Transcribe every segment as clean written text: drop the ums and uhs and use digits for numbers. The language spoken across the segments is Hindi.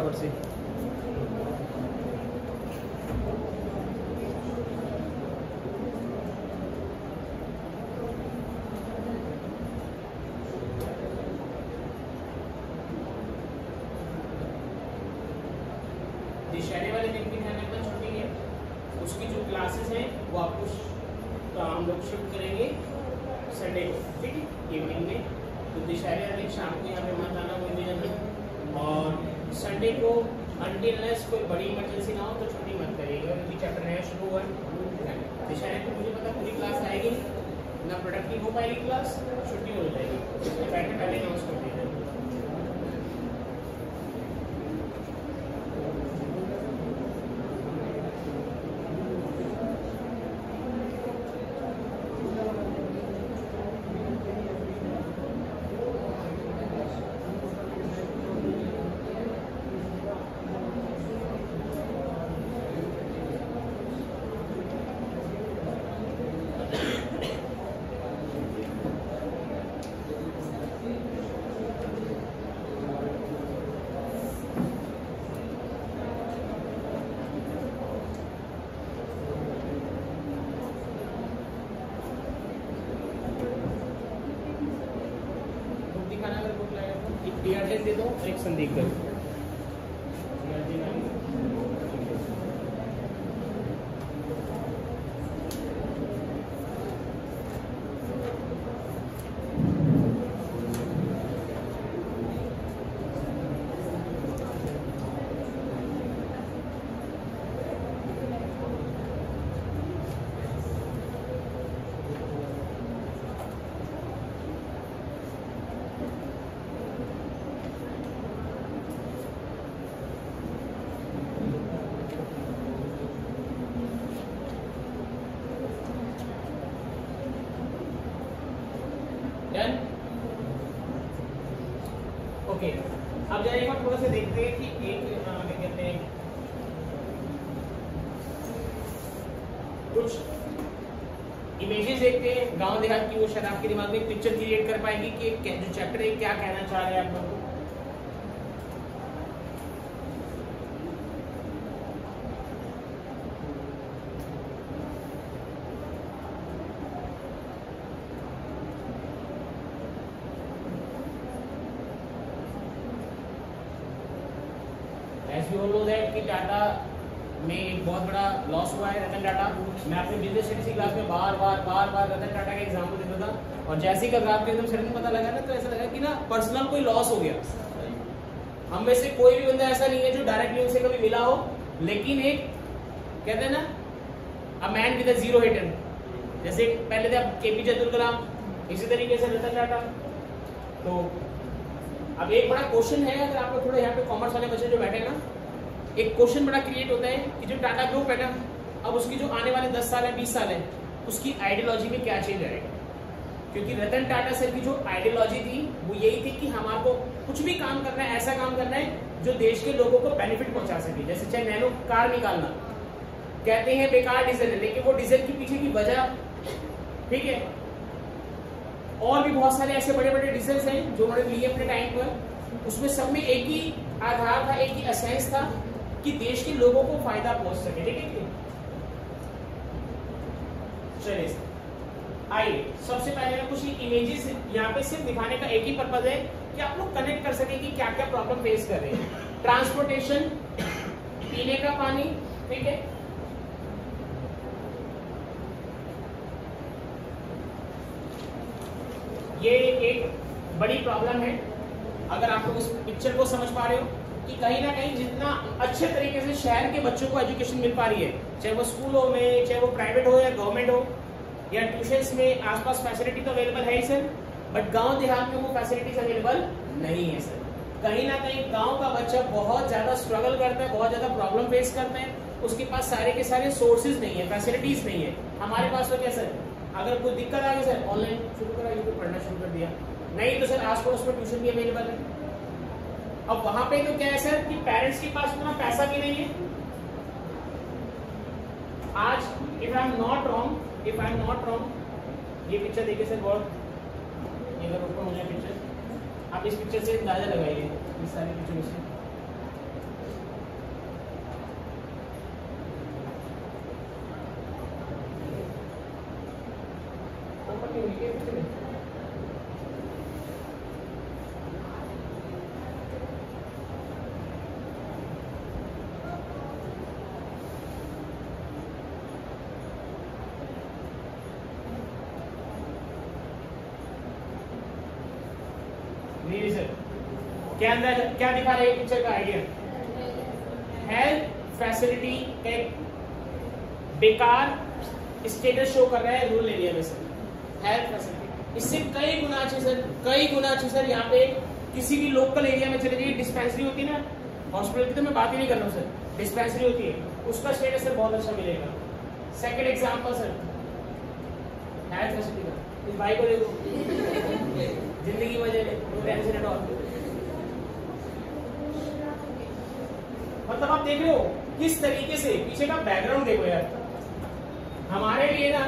फटाफट से। दशहरे वाले दिन भी ध्यान रखना, छुट्टी है। उसकी जो क्लासेस हैं वो आपको हम लोग शिफ्ट करेंगे संडे को, ठीक है, इवनिंग में। तो दशहरे वाले शाम को यहाँ पे मत आना कोई भी जगह, और संडे को अनटिलनेस कोई बड़ी इमरजेंसी ना हो तो छुट्टी मत करिएगा, क्योंकि चैप्टर नया शुरू हुआ है। दशहरे को मुझे पता पूरी क्लास आएगी ना, प्रोडक्टिव हो पाएगी क्लास, छुट्टी हो जाएगी, तो पहले अनाउंस कर दिया जाएगा। एक दे दो, एक संदीप कर दो। ओके, अब जाइए हम थोड़ा सा देखते हैं कि एक क्या कहते हैं, कुछ इमेजेस देखते हैं गांव देहात की, वो शायद आपके दिमाग में एक पिक्चर क्रिएट कर पाएगी कि जो चैप्टर है क्या कहना चाह रहे हैं आप लोगों को। As you all know that कि टाटा में एक बहुत बड़ा लॉस हुआ है, रतन टाटा। मैं अपने बिजनेस स्टडीज की क्लास में बार बार रतन टाटा का एग्जाम्पल देता था, और जैसे ही का ग्राफ एकदम सडन पता लगा ना, तो ऐसा लगा कि ना पर्सनल कोई लॉस हो गया। हम में से कोई भी बंदा ऐसा नहीं है जो डायरेक्टली उनसे कभी मिला हो, लेकिन एक कहते हैं ना, a man with a zero hidden, जैसे पहले थे केपीजे अब्दुल कलाम, इसी तरीके से रतन टाटा। तो अब एक बड़ा क्वेश्चन है, अगर आप लोग थोड़ा यहाँ पे कॉमर्स वाले बच्चे जो बैठे हैं ना, एक क्वेश्चन बड़ा क्रिएट होता है कि जो टाटा ग्रुप है ना, अब उसकी जो आने वाले 10 साल है 20 साल है, उसकी आइडियोलॉजी में क्या चेंज आएगा। क्योंकि रतन टाटा सर की जो आइडियोलॉजी थी वो यही थी कि हमारे को कुछ भी काम करना है, ऐसा काम करना है जो देश के लोगों को बेनिफिट पहुंचा सके। जैसे चाहे नैनो कार निकालना, कहते हैं बेकार डीजल है, लेकिन वो डीजल के पीछे की वजह, ठीक है, और भी बहुत सारे ऐसे बड़े बड़े डीजल्स हैं जो उन्होंने लिए अपने टाइम पर। उसमें सब में एक ही आधार था, एक ही एसेंस था कि देश के लोगों को फायदा पहुंच सके, ठीक है। चलिए आइए, सबसे पहले मैं कुछ इमेजेस यहाँ पे सिर्फ दिखाने का एक ही पर्पज है कि आप लोग कनेक्ट कर सके कि क्या क्या प्रॉब्लम फेस कर रहे हैं। ट्रांसपोर्टेशन, पीने का पानी, ठीक है, ये एक बड़ी प्रॉब्लम है। अगर आप लोग इस पिक्चर को समझ पा रहे हो कि कहीं ना कहीं जितना अच्छे तरीके से शहर के बच्चों को एजुकेशन मिल पा रही है, चाहे वो स्कूलों में, चाहे वो प्राइवेट हो या गवर्नमेंट हो या ट्यूशंस में, आसपास फैसिलिटी तो अवेलेबल है ही सर, बट गांव देहात में वो फैसिलिटीज अवेलेबल नहीं है सर। कहीं ना कहीं गांव का बच्चा बहुत ज्यादा स्ट्रगल करता है, बहुत ज्यादा प्रॉब्लम फेस करता है, उसके पास सारे के सारे सोर्सेज नहीं है, फैसिलिटीज नहीं है। हमारे पास तो क्या सर, अगर कोई दिक्कत आ गई सर, ऑनलाइन शुरू करा, यूट्यूब पढ़ना शुरू कर दिया, नहीं तो सर आस पड़ोस में ट्यूशन भी अवेलेबल है। अब वहां पे तो क्या है सर कि पेरेंट्स के पास उतना पैसा भी नहीं है। आज if I am not wrong, ये पिक्चर देखिए सर, बहुत ये ऊपर हो जाए पिक्चर, आप इस पिक्चर से अंदाजा लगाइए इस सारी पिक्चरों से। क्या अंदाजा, क्या दिखा रहा है पिक्चर का आइडिया? हेल्थ फैसिलिटी का बेकार स्टेटस शो कर रहा है रूरल एरिया में सर। हेल्थ फैसिलिटी इससे कई गुना अच्छे सर, कई गुना अच्छे सर। यहाँ पे किसी भी लोकल एरिया में चले जाइए, डिस्पेंसरी होती है ना, हॉस्पिटल की तो मैं बात ही नहीं कर रहा हूँ सर, डिस्पेंसरी होती है, उसका स्टेटस सर बहुत अच्छा मिलेगा। Second example sir health facility का, इस भाई को देखो, जिंदगी मजे में, टेंशन एट ऑल। मतलब आप देख रहे हो किस तरीके से पीछे का बैकग्राउंड देखो यार। हमारे लिए ना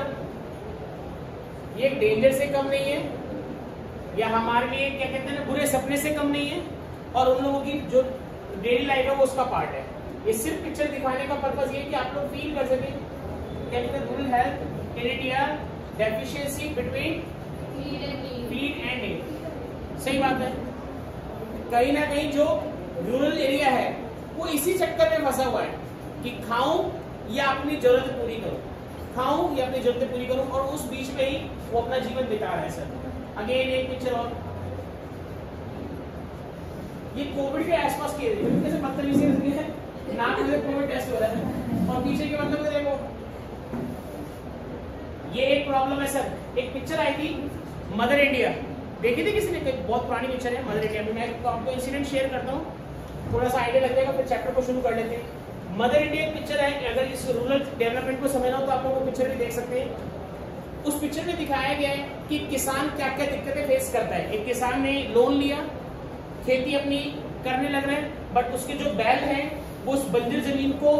ये डेंजर से कम नहीं है, या हमारे लिए क्या कहते हैं ना बुरे सपने से कम नहीं है, और उन लोगों की जो डेली लाइफ है वो उसका पार्ट है। ये सिर्फ पिक्चर दिखाने का पर्पस ये है कि आप लोग फील कर सकें rural health in India deficiency between feed and need. सही बात है। कहीं ना कहीं जो रूरल एरिया है वो इसी चक्कर में फंसा हुआ है कि खाऊं या अपनी जरूरत पूरी करूं, खाऊं या अपनी जरूरतें पूरी करूं, और उस बीच में ही वो अपना जीवन बिता रहा है सर। अगेन एक पिक्चर और, ये कोविड के आसपास की कैसे बदतमीजी है, नाक में कोविड टेस्ट हो रहा है और पीछे के मतलब देखो, ये एक प्रॉब्लम है सर। एक पिक्चर आई थी मदर इंडिया, देखी थी किसी ने? बहुत पुरानी पिक्चर है मदर इंडिया में। मैं आपको इंसिडेंट शेयर करता हूँ, थोड़ा सा आइडिया लग जाएगा, फिर चैप्टर को शुरू कर लेते हैं। मदर इंडिया एक पिक्चर है, अगर इस रूरल डेवलपमेंट को समझना हो तो आप लोग वो पिक्चर भी देख सकते हैं। उस पिक्चर में दिखाया गया है कि किसान क्या क्या दिक्कतें फेस करता है। एक किसान ने लोन लिया, खेती अपनी करने लग रहे हैं, बट उसके जो बैल हैं वो उस बंजर जमीन को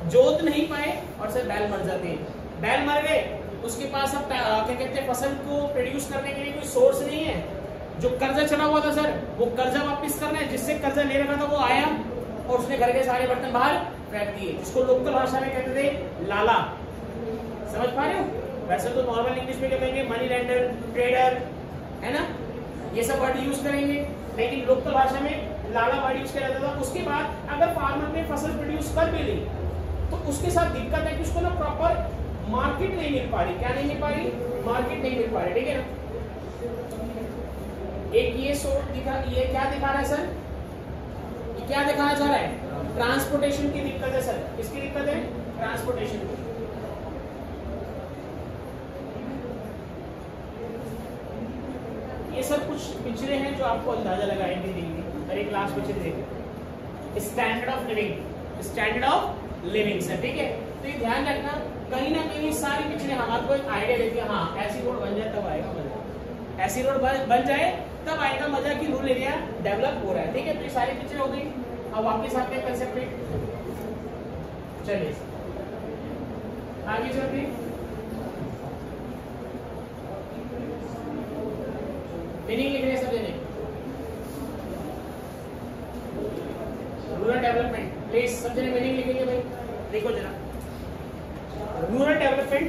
जोत नहीं पाए और सर बैल मर जाते हैं। बैल मर गए, उसके पास अब क्या कहते हैं फसल को प्रोड्यूस करने के लिए कोई सोर्स नहीं है। जो कर्जा चला हुआ था सर, वो कर्जा वापस करना है, जिससे कर्जा ले रखा था वो आया और उसने घर के सारे बर्तन बाहर फेंक दिए, जिसको लोकल भाषा में कहते थे लाला। समझ पा रहे हो? वैसे तो नॉर्मल इंग्लिश में क्या कहेंगे, मनी लेंडर, ट्रेडर, है ना, ये सब वर्ड यूज करेंगे, लेकिन लोकल भाषा में लाला वर्ड यूज किया जाता था। उसके बाद अगर फार्मर ने फसल प्रोड्यूस कर भी ली तो उसके साथ दिक्कत है कि उसको ना प्रॉपर मार्केट नहीं मिल पा रही। क्या नहीं मिल पा रही? मार्केट नहीं मिल पा रही। ठीक है ना? एक ये ये क्या दिखा रहा है सर? ये क्या दिखाना चाह रहा है? ट्रांसपोर्टेशन की दिक्कत है सर। किसकी दिक्कत है? ट्रांसपोर्टेशन की। ये सब कुछ पिक्चरें हैं जो आपको अंदाजा लगाएंगे देंगे। और एक लास्ट पिक्चर देखिए, standard of living, standard of living sir. ठीक है, तो ये ध्यान रखना, कहीं ना कहीं सारी पिक्चरें हमारे को एक आइडिया देती है, हाँ ऐसी रोड बन जाए तब आएगा मजा, ऐसी रोड बन जाए तब आएगा मजा कि रूरल एरिया डेवलप हो रहा है। ठीक है, तो ये सारी पिक्चर हो गई। अब वापस आते हैं कंसेप्ट पे, चलिए आगे चलते हैं। मीनिंग लिख रहे हैं सब जने, रूरल डेवलपमेंट, प्लीज सब जने मीनिंग लिखेंगे भाई। देखो जरा, rural development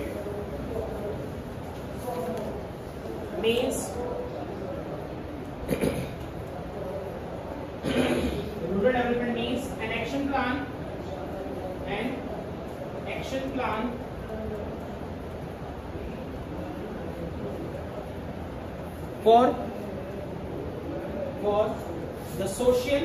means rural development means an action plan for the social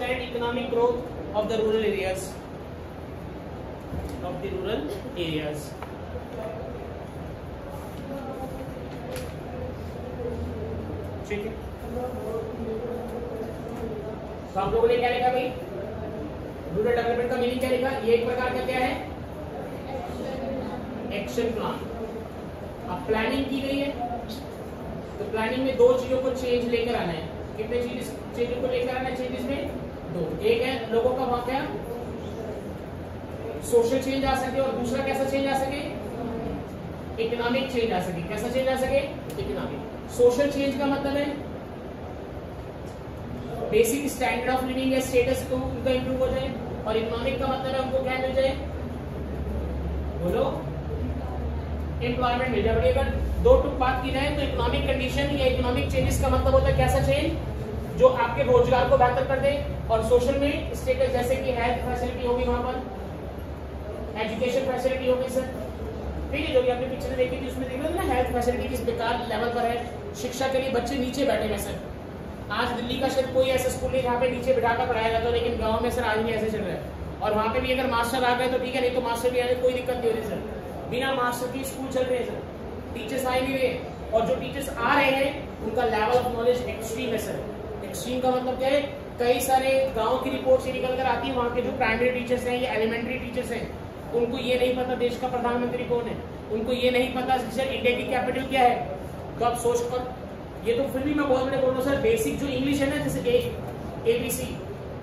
and economic growth, of the rural areas, ठीक है। तो आप लोगों ने क्या लिखा भाई? रूरल डेवलपमेंट का मीनिंग क्या लिखा? ये एक प्रकार का क्या है? Action plan. अब प्लानिंग की गई है तो प्लानिंग में दो चीजों को चेंज लेकर आना है। कितने चीजों को लेकर आना है चेंजेस में? दो। एक है लोगों का वहां क्या सोशल चेंज आ सके, और दूसरा कैसा चेंज आ सके? इकोनॉमिक चेंज आ सके। कैसा चेंज आ सके? इकोनॉमिक। सोशल चेंज का मतलब है बेसिक स्टैंडर्ड ऑफ लिविंग या स्टेटस को उनका इंप्रूव हो जाए, और इकोनॉमिक का मतलब है उनको क्या मिल जाए? बोलो, एम्प्लॉयमेंट मिल जाए। अगर दो टुक बात की जाए तो इकोनॉमिक कंडीशन या इकोनॉमिक चेंजेस का मतलब होता है कैसा चेंज? जो आपके रोजगार को बेहतर कर दे, और सोशल में स्टेटस जैसे कि हेल्थ फैसिलिटी होगी, वहां पर एजुकेशन फैसिलिटी होगी सर, ठीक है। जो भी आपने पिक्चर देखी थी उसमें देख रहे थे ना, हेल्थ फैसिलिटी किस बेकार लेवल पर है, शिक्षा के लिए बच्चे नीचे बैठे हुए सर। आज दिल्ली का शायद कोई ऐसा स्कूल नहीं जहाँ पे नीचे बिठाकर पढ़ाया जाता, लेकिन गाँव में सर आज भी ऐसे चल रहा है। और वहाँ पे भी अगर मास्टर आ गए तो ठीक है, नहीं तो मास्टर भी आने कोई दिक्कत नहीं होती सर। बिना मास्टर की स्कूल चल रहे हैं सर, टीचर्स आ ही नहीं रहे, और जो टीचर्स आ रहे हैं उनका लेवल ऑफ नॉलेज एक्सट्रीम है सर। एक्सट्रीम का मतलब क्या है, कई सारे गाँव की रिपोर्ट से निकल कर आती है, वहाँ के जो प्राइमरी टीचर्स हैं या एलिमेंट्री टीचर्स हैं, उनको ये नहीं पता देश का प्रधानमंत्री कौन है, उनको ये नहीं पता सर इंडिया की कैपिटल क्या है। तो आप सोच कर, ये तो फिर भी मैं बहुत बड़े बोल रहा हूँ सर, बेसिक जो इंग्लिश है ना, जैसे ABC,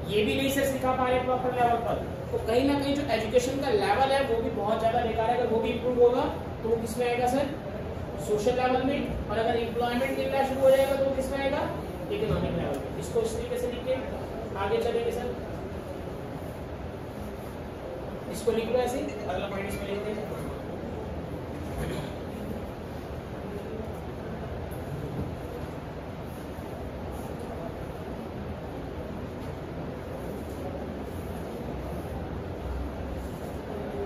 ये भी नहीं सर सिखा पा रहे प्रॉपर लेवल पर। तो कहीं ना कहीं जो एजुकेशन का लेवल है वो भी बहुत ज्यादा बेकार है। अगर वो भी इम्प्रूव होगा तो वो किसमें आएगा सर, सोशल लेवल में। और अगर एम्प्लॉयमेंट मिलना शुरू हो जाएगा तो वो किसमें आएगा, इकोनॉमिक लेवल में। इसको इस तरीके से लिख के आगे चलेंगे सर, इसको लिख लो ऐसे, अगला पॉइंट इसमें लिखते हैं।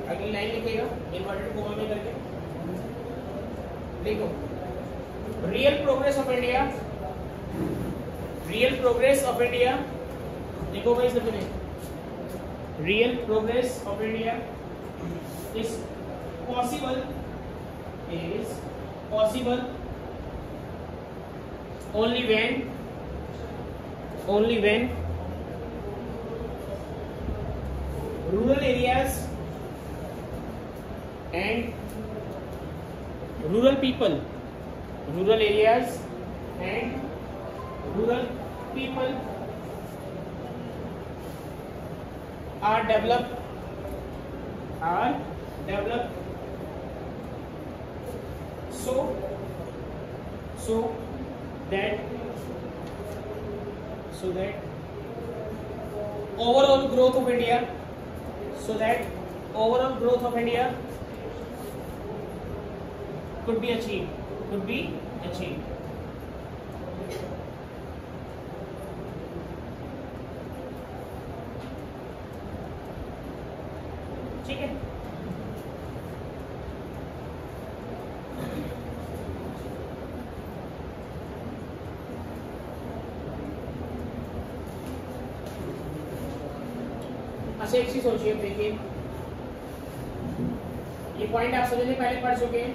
अगली लाइन लिखेगा इन्वर्टेड कोमा में करके, देखो real progress of India, real progress of India, देखो भाई सबने, real progress of India is possible only when rural areas and rural people are developed so that overall growth of India could be achieved. ठीक है, अच्छा एक चीज सोचिए, देखिए ये पॉइंट आप समझने पहले पढ़ चुके हैं।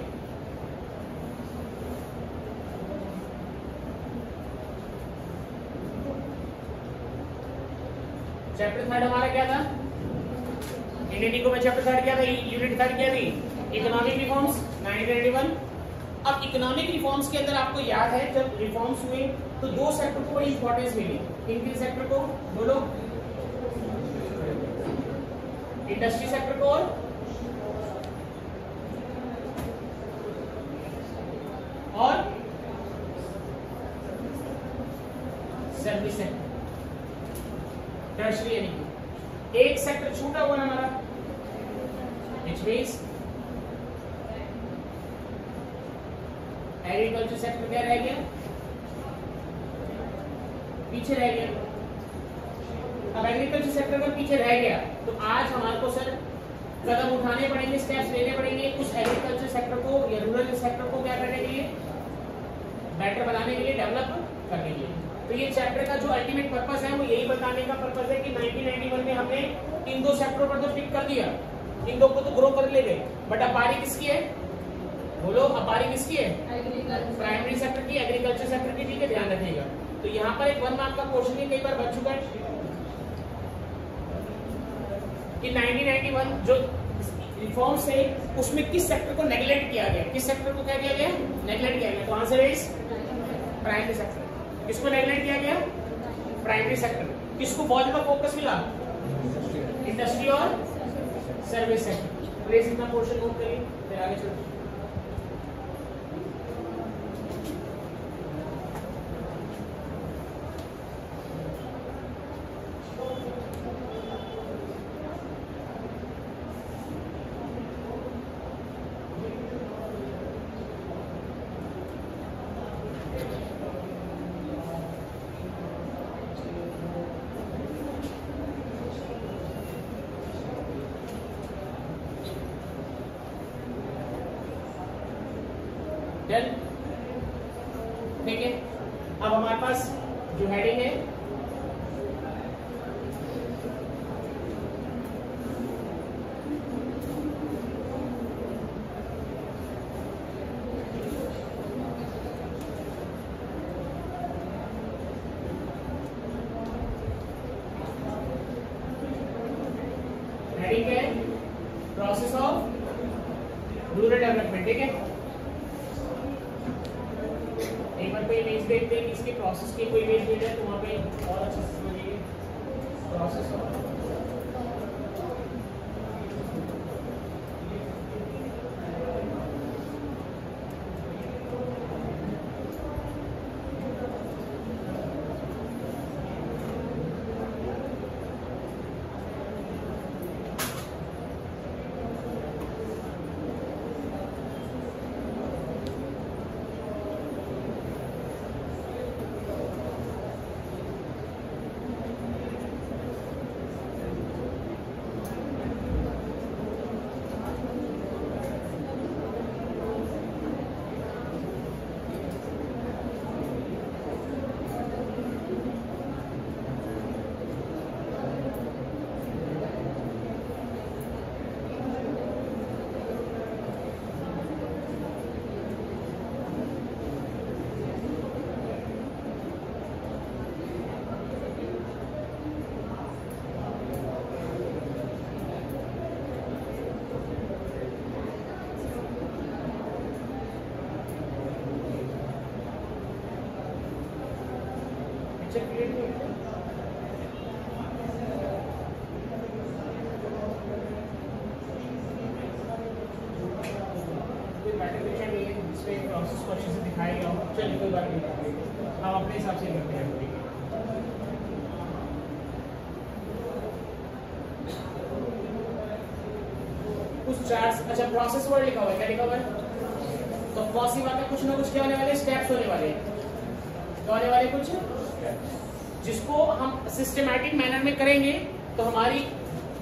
चैप्टर थर्ड हमारा क्या था, इंडियन को में चैप्टर थर्ड क्या था, यूनिट थर्ड क्या थी, इकोनॉमिक रिफॉर्म्स 1991। अब इकोनॉमिक रिफॉर्म्स के अंदर आपको याद है जब रिफॉर्म्स हुए तो दो सेक्टर को बड़ी इंपॉर्टेंस मिली। किन किन सेक्टर को बोलो, इंडस्ट्री सेक्टर को और सर्विस सेक्टर, टर्शरी यानी एक सेक्टर छूटा हुआ है हमारा, which means एग्रीकल्चर सेक्टर क्या रह गया, पीछे रह गया। अब एग्रीकल्चर सेक्टर अगर पीछे रह गया तो आज हमारे को सर कदम उठाने पड़ेंगे, स्टेप्स लेने पड़ेंगे उस एग्रीकल्चर सेक्टर को या रूरल सेक्टर को क्या करने के लिए, बेटर बनाने के लिए, डेवलप करने के लिए। तो ये चैप्टर का जो अल्टीमेट पर्पस है वो यही बताने का पर्पस है कि 1991 में हमने इन दो सेक्टरों पर तो टिक कर दिया, इन दो को तो ग्रो कर ले गए, बट अब बारी किसकी है बोलो, अब बारी किसकी है, प्राइमरी सेक्टर की, एग्रीकल्चर सेक्टर की, ठीक है ध्यान रखिएगा। तो यहाँ पर एक 1 मार्क का क्वेश्चन भी कई बार बच चुका है कि 1991 जो रिफॉर्म्स थे उसमें किस सेक्टर को नेग्लेक्ट किया गया, किस सेक्टर को क्या किया गया, नेग्लेक्ट किया गया। तो आंसर इज प्राइमरी सेक्टर। किसको नेग्लेक्ट किया गया, प्राइमरी सेक्टर। किसको बहुत ज्यादा फोकस मिला, इंडस्ट्री और सर्विस सेक्टर। प्लीज इतना पोर्शन नोट करिए, फिर आगे चलते हैं। डन, ठीक है। अब हमारे पास जो हेडिंग है हेडिंग है प्रोसेस ऑफ रूरल डेवलपमेंट, ठीक है। एक बार कोई इमेज देखते हैं कि इसके प्रोसेस की कोई इमेज मिल जाए तो वहां पे और अच्छे से समझिए प्रोसेस ऑफ प्रोसेस को अच्छे से दिखाएगा। चलिए कोई बात नहीं, हम अपने हिसाब से करते हैं। कुछ चार्ट्स, अच्छा प्रोसेस वर्ड लिखा हुआ है, क्या लिखा हुआ है? तो फर्स्ट ही बात है कुछ ना कुछ क्या होने वाले, स्टेप्स होने वाले, क्या होने वाले कुछ, जिसको हम सिस्टमैटिक मैनर में करेंगे तो हमारी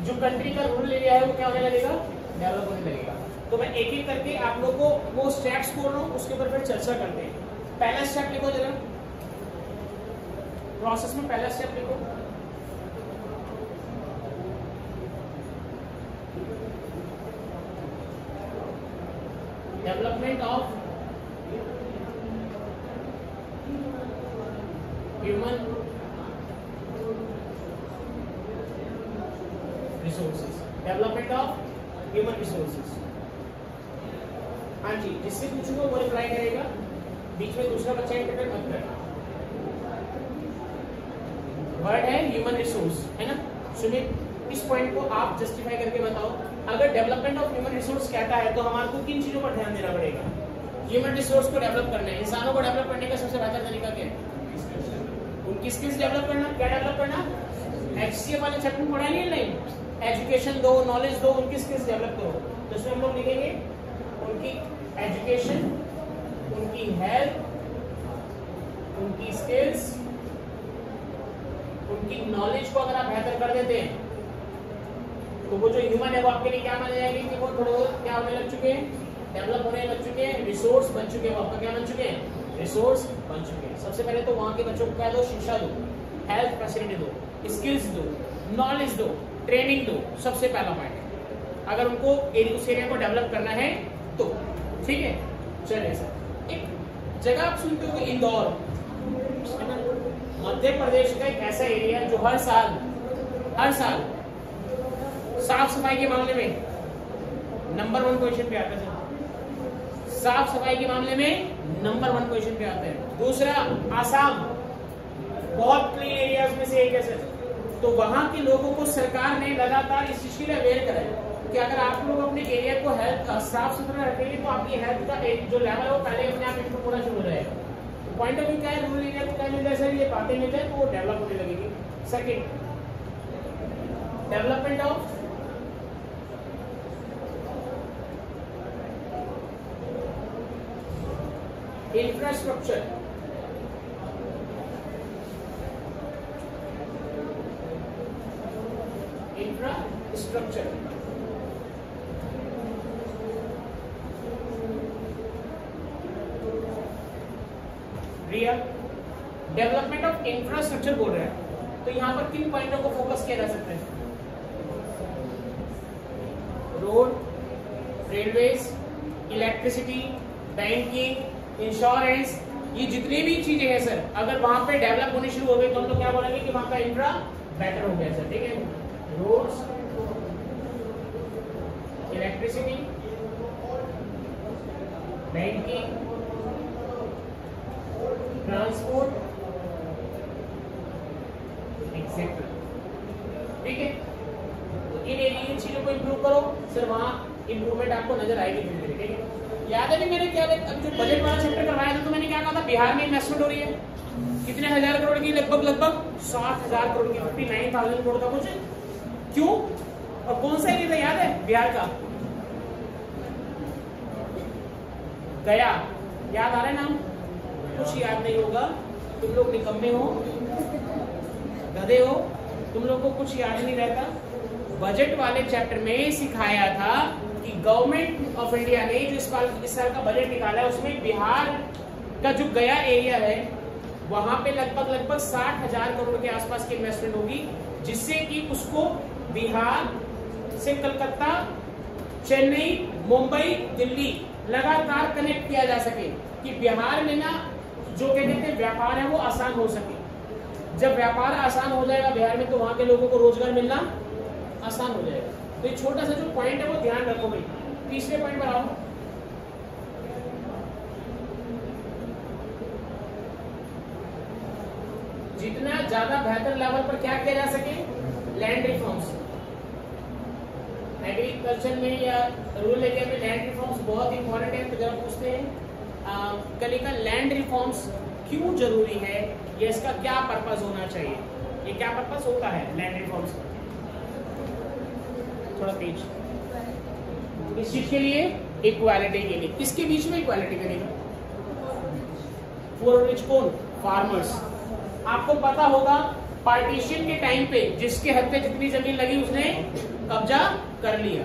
जो कंट्री का रूरल एरिया है वो क्या होने लगेगा, डेवलप होने लगेगा। तो मैं एक एक करके आप लोगों को वो स्टेप्स बोल रहा हूँ, उसके ऊपर फिर चर्चा करते हैं। पहला स्टेप लिखो जरा, प्रोसेस में पहला स्टेप लिखो, development of human resources, development of human resources. हाँ जी, जिससे पूछूंगा वो रिप्लाई करेगा, बीच में दूसरा बच्चा इंटरफेयर मत करना। वर्ड है ह्यूमन रिसोर्स, है ना। सुनिए, इस पॉइंट को आप जस्टिफाई करके बताओ। अगर डेवलपमेंट ऑफ ह्यूमन रिसोर्स कहता है तो हमारे को किन चीजों पर ध्यान देना पड़ेगा? ह्यूमन रिसोर्स को डेवलप करना है, इंसानों को डेवलप करने का सबसे बेहतर तरीका क्या है? उनकी स्किल्स डेवलप करना। क्या डेवलप करना? HCF वाले चैप्टर में पढ़ा नहीं, एजुकेशन दो, नॉलेज दो, उनकी स्किल्स डेवलप करो। तो इसमें हम लोग लिखेंगे उनकी एजुकेशन, उनकी हेल्थ, उनकी स्किल्स, उनकी नॉलेज को अगर आप बेहतर कर देते हैं तो वो जो ह्यूमन है वो आपके लिए क्या माने जाएंगे कि वो थोड़े क्या होने लग चुके हैं, डेवलप होने लग चुके हैं, रिसोर्स बन चुके हैं। वो आपका क्या बन चुके हैं? रिसोर्स बन चुके हैं। सबसे पहले तो वहां के बच्चों को क्या दो? शिक्षा दो, हेल्थ फैसिलिटी दो, स्किल्स दो, नॉलेज दो, ट्रेनिंग दो। सबसे पहला पॉइंट है, अगर उनको उस एरिया को डेवलप करना है तो। ठीक है, चलिए सर, एक जगह आप सुनते हो इंदौर, मध्य प्रदेश का एक ऐसा एरिया जो हर साल साफ सफाई के मामले में नंबर 1 पोजीशन पे आता है। साफ सफाई के मामले में नंबर 1 पोजीशन पे आता है। दूसरा, आसाम बहुत क्लीन एरियाज में से एक है सर। तो वहां के लोगों को सरकार ने लगातार इस चीज के लिए अवेयर करा है कि अगर आप लोग अपने एरिया को हेल्थ साफ सुथरा रखेंगे तो आपकी हेल्थ का एक जो लेवल है वो पहले अपने आप इम्प्रूव होना शुरू हो जाएगा। पॉइंट ऑफ व्यू क्या है, रूरल एरिया को क्या मिल जाए सर, ये बातें मिल जाए तो वो डेवलप होने लगेगी। Second, development of infrastructure, infrastructure रिया। डेवलपमेंट ऑफ इंफ्रास्ट्रक्चर बोल रहे हैं, तो यहाँ पर किन पॉइंटों को फोकस किया जा सकता है? Road, railways, electricity, banking, insurance, ये जितनी भी चीजें हैं सर, अगर वहां पे डेवलप होनी शुरू हो गई तो हम लोग क्या बोलेंगे कि वहां का इंफ्रा बेटर हो गया सर। ठीक है, roads, electricity, banking, transport, etcetera. ठीक है, इन चीजों को इंप्रूव करो सर, वहां इंप्रूवमेंट आपको नजर आएगी धीरे धीरे। ठीक है, याद है कि मैंने क्या अभी जो बजट वाला चैप्टर करवाया था तो मैंने क्या कहा था, बिहार में इन्वेस्टमेंट हो रही है कितने हजार करोड़ की, लगभग 60,000 करोड़ की, 59,000 करोड़ का कुछ। क्यों और कौन सा एरिया था याद है बिहार का? गया। याद आ रहा है नाम? कुछ याद नहीं होगा, तुम लोग निकम्मे हो, गधे हो, तुम लोग को कुछ याद नहीं रहता। बजट वाले चैप्टर में सिखाया था कि गवर्नमेंट ऑफ इंडिया ने जो इस साल का बजट निकाला है उसमें बिहार का जो गया एरिया है वहां पे लगभग 60,000 करोड़ के आसपास की इन्वेस्टमेंट होगी, जिससे कि उसको बिहार से कलकत्ता, चेन्नई, मुंबई, दिल्ली लगातार कनेक्ट किया जा सके, कि बिहार में ना जो कहते हैं व्यापार है वो आसान हो सके। जब व्यापार आसान हो जाएगा बिहार में तो वहां के लोगों को रोजगार मिलना आसान हो जाएगा। तो ये छोटा सा जो पॉइंट है वो ध्यान रखो भाई। तीसरे पॉइंट पर आओ। जितना ज्यादा बेहतर लेवल पर क्या किया जा सके, लैंड रिफॉर्म्स। एग्रीकल्चर में या रूरल एरिया में लैंड रिफॉर्म्स बहुत इंपॉर्टेंट है। तो जरा पूछते हैं कल का लैंड रिफॉर्म्स क्यों जरूरी है, या इसका क्या पर्पस होना चाहिए? ये क्या पर्पस होता है लैंड रिफॉर्म्स का? थोड़ा तेज। इस चीज के लिए इक्वालिटी के लिए, किसके बीच में इक्वालिटी करेगा? पुअर और रिच कौन? फार्मर्स। आपको पता होगा पार्टीशन के टाइम पे जिसके हद पे जितनी जमीन लगी उसने कब्जा कर लिया।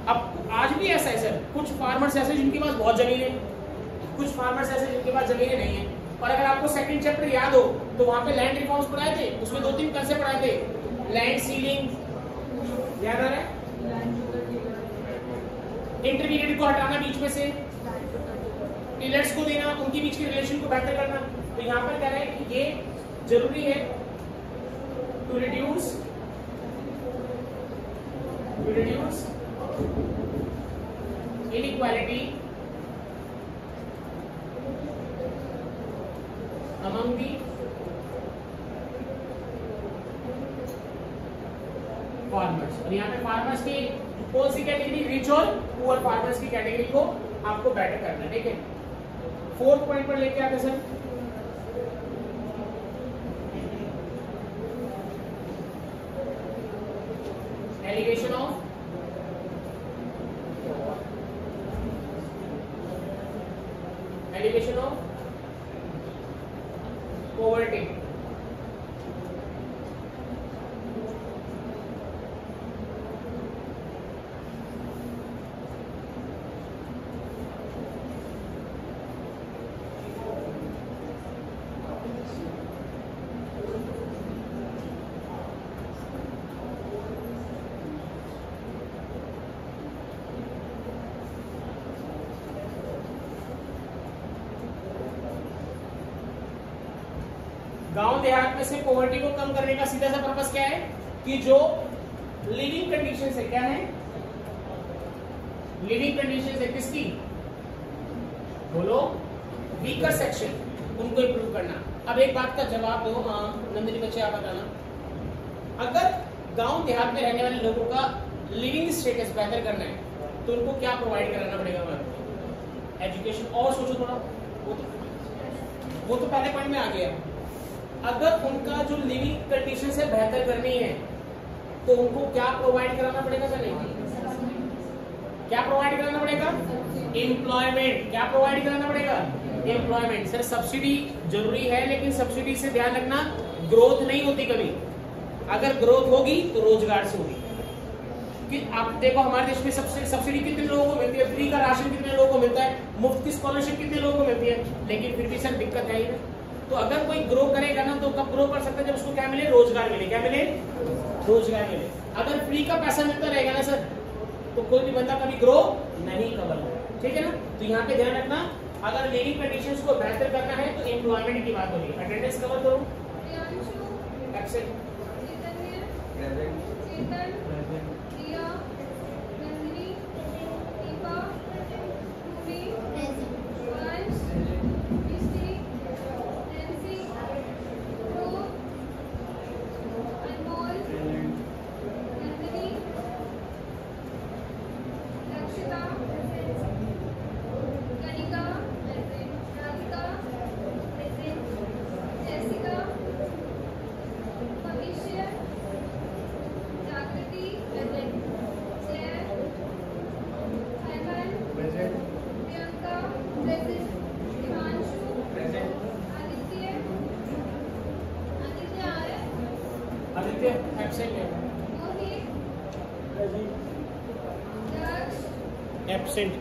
अब आज भी ऐसा है सर, कुछ फार्मर्स ऐसे जिनके पास बहुत जमीन है, कुछ फार्मर्स ऐसे जिनके पास जमीनें नहीं है। और अगर आपको सेकंड चैप्टर याद हो तो वहां पे लैंड रिफॉर्म्स पढ़ाए थे, उसमें 2-3 कंसेप्ट पढ़ाए थे। लैंड सीलिंग याद आ रहा है, इंटरमीडिएट को हटाना बीच में से, टिलर्स को देना, उनके बीच के रिलेशन को बेहतर करना। तो यहाँ पर कह रहे हैं कि ये जरूरी है to reduce inequality among the farmers। और यहाँ पे फार्मर्स की कौन सी कैटेगरी? रिच और पुअर फार्मर्स की कैटेगरी को आपको बेटर करना है। ठीक है, 4th पॉइंट पर लेके आते सर, एलिगेशन ऑफ poverty। गांव देहात में से पॉवर्टी को कम करने का सीधा सा पर्पस क्या है कि जो लिविंग कंडीशंस है, क्या है लिविंग कंडीशंस है किसकी? बोलो, वीकर सेक्शन, उनको इंप्रूव करना। अब एक बात का जवाब दो, नंदिनी बच्चे आप बताना, अगर गांव देहात में रहने वाले लोगों का लिविंग स्टेटस बेहतर करना है तो उनको क्या प्रोवाइड कराना पड़ेगा? एजुकेशन। और सोचो थोड़ा, वो तो पहले पॉइंट में आ गया। अगर उनका जो लिविंग कंडीशन से बेहतर करनी है तो उनको क्या प्रोवाइड कराना पड़ेगा? क्या प्रोवाइड कराना पड़ेगा? एम्प्लॉयमेंट। क्या प्रोवाइड कराना पड़ेगा? एम्प्लॉयमेंट। सर सब्सिडी जरूरी है, लेकिन सब्सिडी से ध्यान रखना ग्रोथ नहीं होती कभी। अगर ग्रोथ होगी तो रोजगार से होगी, कि आप देखो हमारे देश में सब्सिडी कितने लोगों को मिलती है, फ्री का राशन कितने लोगों को मिलता है, मुफ्त की स्कॉलरशिप कितने लोगों को मिलती है, लेकिन फिर भी सर दिक्कत है ही ना। तो अगर कोई ग्रो करेगा ना तो कब ग्रो कर सकता है, जब उसको क्या मिले, रोजगार मिले। क्या मिले, रोजगार मिले। अगर फ्री का पैसा मिलता रहेगा ना सर तो कोई भी बंदा कभी ग्रो नहीं कर पाएगा, ठीक है ना। तो यहाँ पे ध्यान रखना, अगर लिविंग कंडीशंस को बेहतर करना है तो एम्प्लॉयमेंट की बात हो रही है। अटेंडेंस कवर करो, एब्सेंट, एब्सेंट,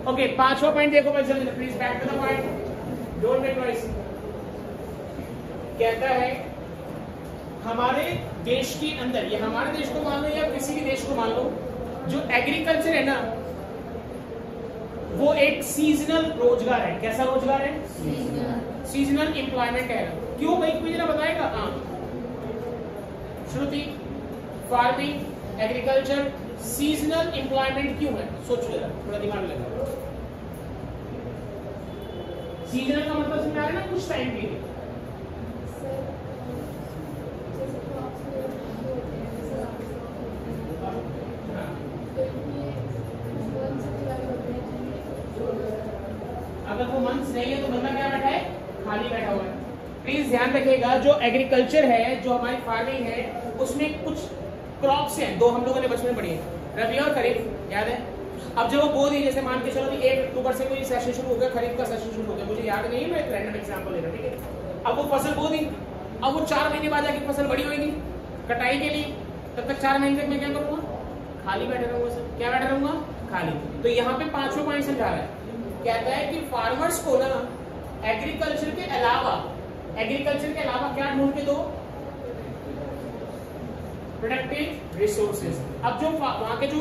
ओके। पांचवा पॉइंट देखो भाई जल्दी please, back to the point, don't make noise. कहता है हमारे देश के अंदर, ये हमारे देश को मान लो या किसी भी देश को मान लो, जो एग्रीकल्चर है ना वो एक सीजनल रोजगार है। कैसा रोजगार है, सीजनल एम्प्लॉयमेंट है। क्यों भाई, कोई जरा बताएगा। हाँ, श्रुति, फार्मिंग, एग्रीकल्चर, सीजनल एम्प्लॉयमेंट क्यों है, सोचो जरा, थोड़ा दिमाग लगा। सीजनल का मतलब समझ आ रहा है ना, कुछ टाइम के लिए। अगर वो मंथ्स नहीं है तो बंदा क्या बैठा है, खाली बैठा हुआ है। प्लीज ध्यान रखिएगा, जो एग्रीकल्चर है, जो हमारी फार्मिंग है, उसमें कुछ क्रॉप्स हैं, दो हम लोगों ने बचपन में पढ़ी है, रबी और खरीफ, याद है। अब जब वो बो दी, जैसे मान के चलो कि 1 अक्टूबर से कोई सेशन शुरू हो गया, खरीफ का सेशन शुरू हो गया, मुझे याद नहीं है, मैं एक रैंडम एग्जांपल ले रहा हूं, ठीक है। अब वो फसल बो दी, अब वो 4 महीने बाद जाके फसल बड़ी होगी कटाई के लिए, तब तक 4 महीने तक मैं क्या करूंगा, खाली बैठे रहूंगा सर। क्या बैठा रहूंगा, खाली। तो यहाँ पे पांचवा पॉइंट समझा रहा है, कहता है कि फार्मर्स को ना एग्रीकल्चर के अलावा क्या ढूंढ के दो, प्रोडक्टिव रिसोर्सेज। अब जो वहां के जो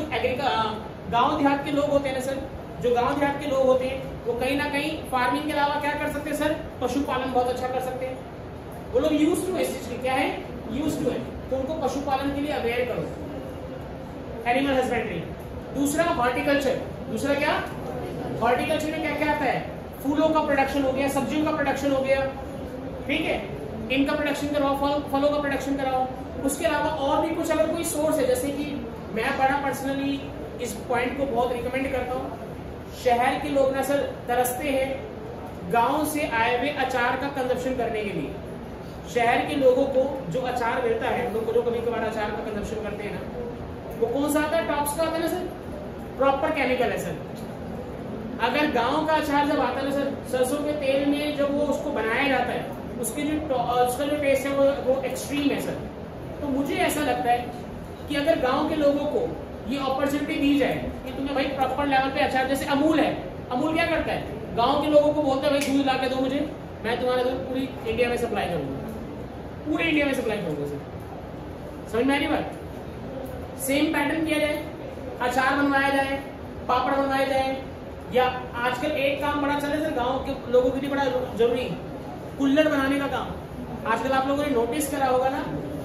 गांव देहात के लोग होते हैं ना सर, जो गांव देहात के लोग होते हैं वो कहीं ना कहीं फार्मिंग के अलावा क्या कर सकते हैं सर, पशुपालन बहुत अच्छा कर सकते हैं। वो लोग यूज टू है इस चीज की, क्या है, यूज टू है। तो उनको पशुपालन के लिए अवेयर करो, एनिमल हस्बेंड्री। दूसरा हॉर्टिकल्चर, दूसरा क्या, हॉर्टिकल्चर में क्या क्या आता है, फूलों का प्रोडक्शन हो गया, सब्जियों का प्रोडक्शन हो गया, ठीक है, इनका प्रोडक्शन कराओ, फलों का प्रोडक्शन कराओ। उसके अलावा और भी कुछ अगर कोई सोर्स है, जैसे कि मैं बड़ा पर्सनली इस पॉइंट को बहुत रिकमेंड करता हूँ, शहर के लोग ना सर तरसते हैं गांव से आए हुए अचार का कंजप्शन करने के लिए। शहर के लोगों को जो अचार मिलता है, हम लोग जो कभी कभार अचार का कंजप्शन करते हैं ना, वो कौन सा आता है, टॉप्स का आता है ना सर, प्रॉपर केमिकल है सर। अगर गांव का अचार जब आता है ना सर, सरसों के तेल में जब वो उसको बनाया जाता है, उसका जो टेस्ट है वो एक्सट्रीम है सर। तो मुझे ऐसा लगता है कि अगर गांव के लोगों को ये अपॉर्चुनिटी दी जाए कि तुम्हें भाई प्रॉपर लेवल पे अचार, जैसे अमूल है, अमूल क्या करता है, गांव के लोगों को बोलता है भाई दूध ला के दो मुझे, मैं तुम्हारा दूध पूरी इंडिया में सप्लाई करूंगा, पूरे इंडिया में सप्लाई करूंगा सर। समझ में आ रही बात। सेम पैटर्न किया जाए, अचार बनवाया जाए, पापड़ बनवाया जाए, या आजकल एक काम बड़ा चल रहा है सर गांव के लोगों के लिए बड़ा जरूरी, कुल्हड़ बनाने का काम। आजकल आप लोगों ने नोटिस करा होगा ना,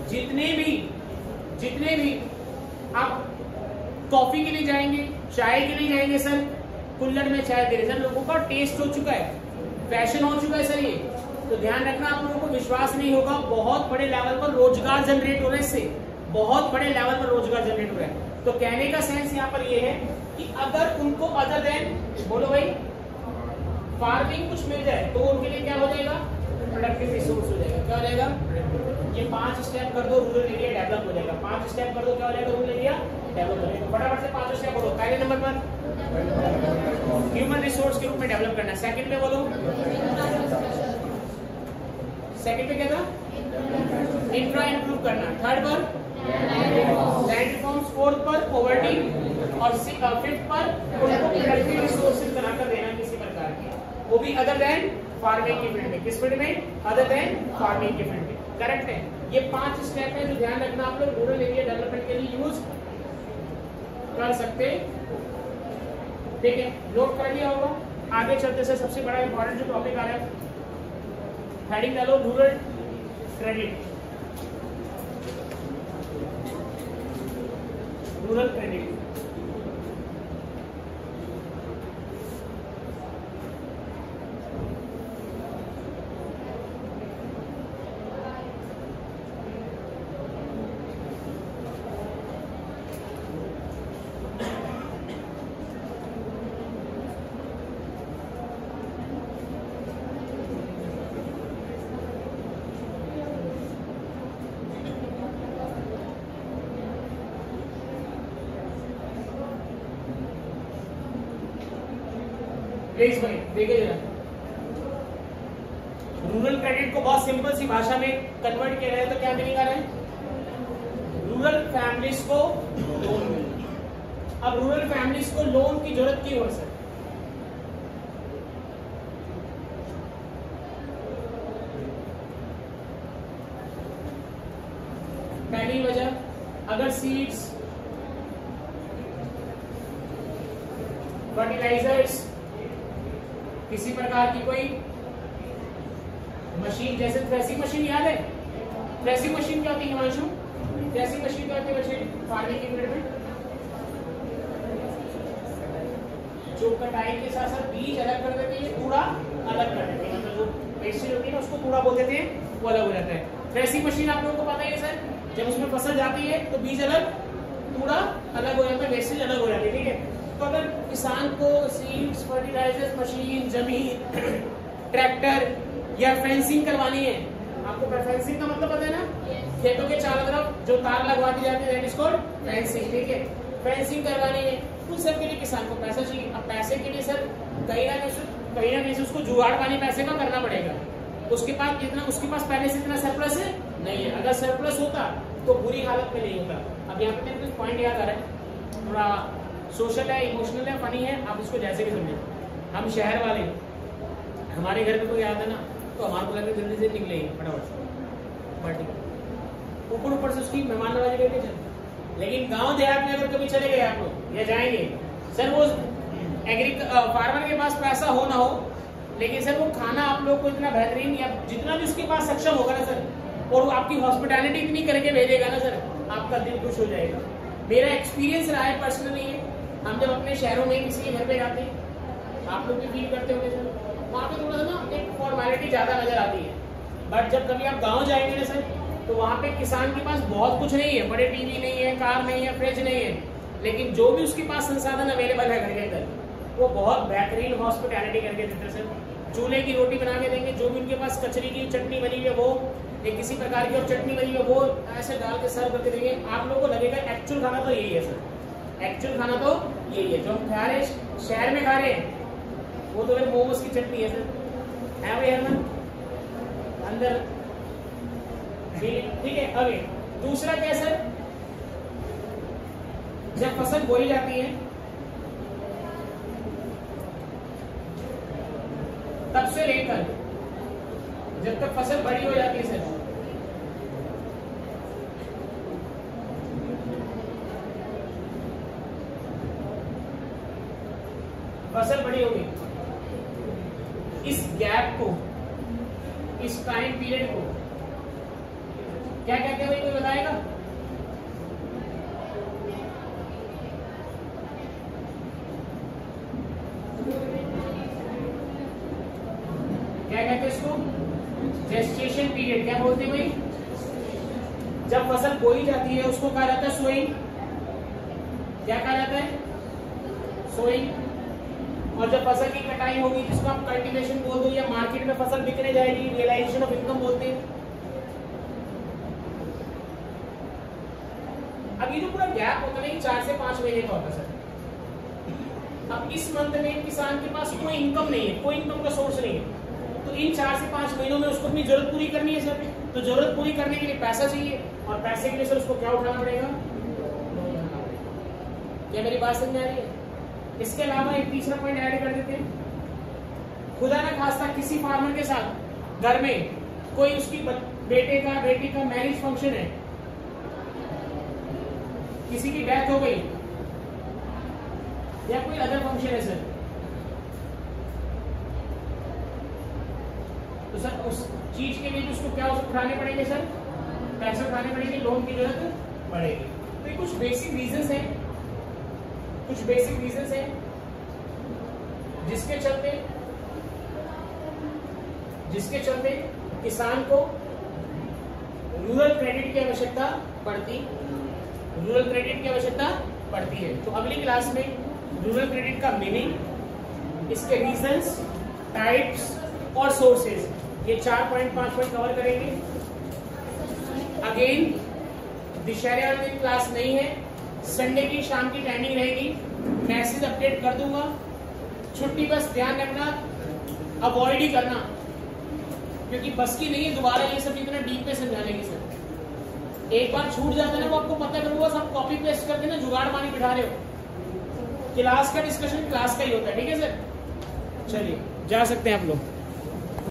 जितने भी आप कॉफी के लिए जाएंगे, चाय के लिए जाएंगे सर, कुल्हड़ में चाय दे रहे सर। लोगों का टेस्ट हो चुका है, फैशन हो चुका है सर ये। तो ध्यान रखना, आप लोगों को विश्वास नहीं होगा, बहुत बड़े लेवल पर रोजगार जनरेट हो रहा है इससे, बहुत बड़े लेवल पर रोजगार जनरेट हो रहा है। तो कहने का सेंस यहाँ पर ये है कि अगर उनको अदर देन, बोलो भाई, फार्मिंग कुछ मिल जाए तो उनके लिए क्या हो जाएगा, प्रोडक्टिव रिसोर्स हो जाएगा। क्या हो जाएगा? ये 5 स्टेप कर दो, रूरल एरिया डेवलप हो जाएगा। 5 स्टेप कर दो, क्या हो जाएगा, रूरल एरिया डेवलप हो जाएगा। फटाफट से 5 स्टेप बोलो। पहले नंबर पर ह्यूमन रिसोर्स के रूप में डेवलप करना। सेकंड पे बोलो, सेकंड पे क्या था, इंफ्रा इंप्रूव करना। थर्ड पर लैंड रिफॉर्म्स, फोर्थ पर पॉवर्टी, और फिफ्थ पर उनको प्रोडक्टिव रिसोर्सेज बनाकर देना किसी प्रकार की, वो भी अदर देन फार्मिंग की फील्ड में। किस फील्ड में? अदर देन फार्मिंग की फील्ड में। करेक्ट है। ये 5 स्टेप है जो ध्यान रखना आप लोग रूरल एरिया डेवलपमेंट के लिए यूज कर सकते। ठीक है, नोट कर लिया होगा। आगे चलते से सबसे बड़ा इंपॉर्टेंट जो टॉपिक आ रहा है, हेडिंग डालो rural credit. Rural credit please भाई देखिए जरा, रूरल क्रेडिट को बहुत सिंपल सी भाषा में कन्वर्ट किया जाए तो क्या मीनिंग आ रहा है, रूरल फैमिलीज को लोन मिलना। अब रूरल फैमिलीज को लोन की जरूरत क्यों है सर? पहली वजह, अगर सीड्स, फर्टिलाइजर्स, किसी प्रकार की कोई मशीन, जैसे थ्रेसिंग मशीन याद है, थ्रेसिंग मशीन क्या होती है हिमांशु? थ्रेसिंग मशीन क्या होती है मशीन फार्मिंग की फील्ड में? जो कटाई के साथ साथ बीज अलग कर देती है, कूड़ा अलग कर देती है, मतलब जो वेस्टेज होती है ना उसको कूड़ा बोल देते हैं, वो अलग हो जाता है। थ्रेसिंग मशीन आप लोगों को पता ही है सर, जब उसमें फसल जाती है तो बीज अलग, कूड़ा अलग हो जाता है, वेस्टेज अलग हो जाती है। ठीक है, तो अगर किसान को सीड्स, फर्टिलाइजर्स, मशीन, जमीन, ट्रैक्टर या फेंसिंग करवानी है, आपको फेंसिंग का मतलब पता है ना, खेतों के चारों तरफ जो तार लगवा दी जाती है, दैट इज कॉल्ड फेंसिंग। ठीक है, फेंसिंग करवानी है, उन सब के लिए किसान को पैसा चाहिए। अब पैसे के लिए सर कहीं ना कहीं से उसको जुगाड़ पानी पैसे का करना पड़ेगा। उसके पास पहले से इतना सरप्लस है नहीं है। अगर सरप्लस होता तो बुरी हालत में नहीं होता। अब यहाँ पे मेरे कुछ पॉइंट याद आ रहा है, थोड़ा सोशल है, इमोशनल है, फनी है, आप इसको जैसे भी समझें। हम शहर वाले, हमारे घर में कोई आता है ना तो हमारे को लगता है जल्दी से निकले फटाफट से, ऊपर से उसकी मेहमान नवाजी करके चलते। लेकिन गांव देहात में अगर कभी चले गए आप लोग या जाएंगे सर, वो फार्मर के पास पैसा हो ना हो, लेकिन सर वो खाना आप लोग को इतना बेहतरीन, या जितना भी उसके पास सक्षम होगा ना सर, और वो आपकी हॉस्पिटैलिटी इतनी करके भेजेगा ना सर, आपका दिल खुश हो जाएगा। मेरा एक्सपीरियंस रहा है पर्सनली। हम जब अपने शहरों में किसी के घर पे जाते हैं, आप लोग भी फील करते होंगे सर, वहाँ पे थोड़ा सा ना एक फॉर्मेलिटी ज्यादा नजर आती है। बट जब कभी आप गाँव जाएंगे ना सर, तो वहाँ पे किसान के पास बहुत कुछ नहीं है, बड़े टीवी नहीं है, कार नहीं है, फ्रिज नहीं है, लेकिन जो भी उसके पास संसाधन अवेलेबल है घर के अंदर, वो बहुत बेहतरीन हॉस्पिटैलिटी करके देते सर। चूल्हे की रोटी बना के देंगे, जो भी उनके पास कचरी की चटनी बनी हुई है वो, या किसी प्रकार की और चटनी बनी हुई है वो ऐसे डाल के सर्व करके देंगे। आप लोगों को लगेगा एक्चुअल खाना तो यही है सर, एक्चुअल खाना तो यही है। जो हम खा रहे शहर में खा रहे हैं वो तो फिर मोमोज की चटनी है सर, है भाई हरमन अंदर। ठीक है, अगे दूसरा क्या सर, जब फसल बोई जाती है तब से लेकर जब तक फसल बड़ी हो जाती है सर, फसल बड़ी होगी, इस गैप को, इस टाइम पीरियड को क्या कहते हैं भाई, कोई बताएगा? क्या कहते हैं इसको? Gestation period. क्या बोलते हैं भाई? जब फसल बोई जाती है उसको कहा जाता है सोइंग। क्या कहा जाता है? सोइंग। और जब फसल की कटाई होगी जिसको आप कल्टीवेशन बोल दो, या मार्केट में फसल बिकने जाएगी, रियलाइजेशन ऑफ इनकम बोलते हैं। अब ये जो पूरा गैप होता है 4 से 5 महीने का होता है सर। अब इस मंथ में किसान के पास कोई इनकम नहीं है, कोई इनकम का सोर्स नहीं है, तो इन 4 से 5 महीनों में उसको अपनी जरूरत पूरी करनी है सर। तो जरूरत पूरी करने के लिए पैसा चाहिए, और पैसे के लिए सर उसको क्या उठाना पड़ेगा? क्या मेरी बात समझ आ रही है? इसके अलावा एक तीसरा पॉइंट ऐड कर देते हैं। खुदा ना खास्ता किसी फार्मर के साथ घर में कोई उसकी बेटे का बेटी का मैरिज फंक्शन है, किसी की डेथ हो गई, या कोई अदर फंक्शन है सर, तो सर उस चीज के लिए तो उसको क्या उठाने पड़ेंगे सर? पैसे उठाने पड़ेंगे, लोन की जरूरत पड़ेगी। तो ये कुछ बेसिक रीजंस हैं, कुछ बेसिक रीजंस हैं जिसके चलते किसान को रूरल क्रेडिट की आवश्यकता पड़ती है। तो अगली क्लास में रूरल क्रेडिट का मीनिंग, इसके रीजंस, टाइप्स और सोर्सेज, ये 4 पॉइंट 5 पॉइंट कवर करेंगे। अगेन दशहरे वाले दिन क्लास नहीं है, संडे की शाम की टाइमिंग रहेगी, मैसेज अपडेट कर दूंगा। छुट्टी बस ध्यान रखना, अवॉइड ही करना, क्योंकि बस की नहीं है दोबारा ये सब इतना डीप में समझाने की सर। एक बार छूट जाता है ना, वो आपको पता करूंगा, सब कॉपी पेस्ट करके ना जुगाड़ पानी बिठा रहे हो। क्लास का डिस्कशन क्लास का ही होता है, ठीक है सर? चलिए जा सकते हैं आप लोग।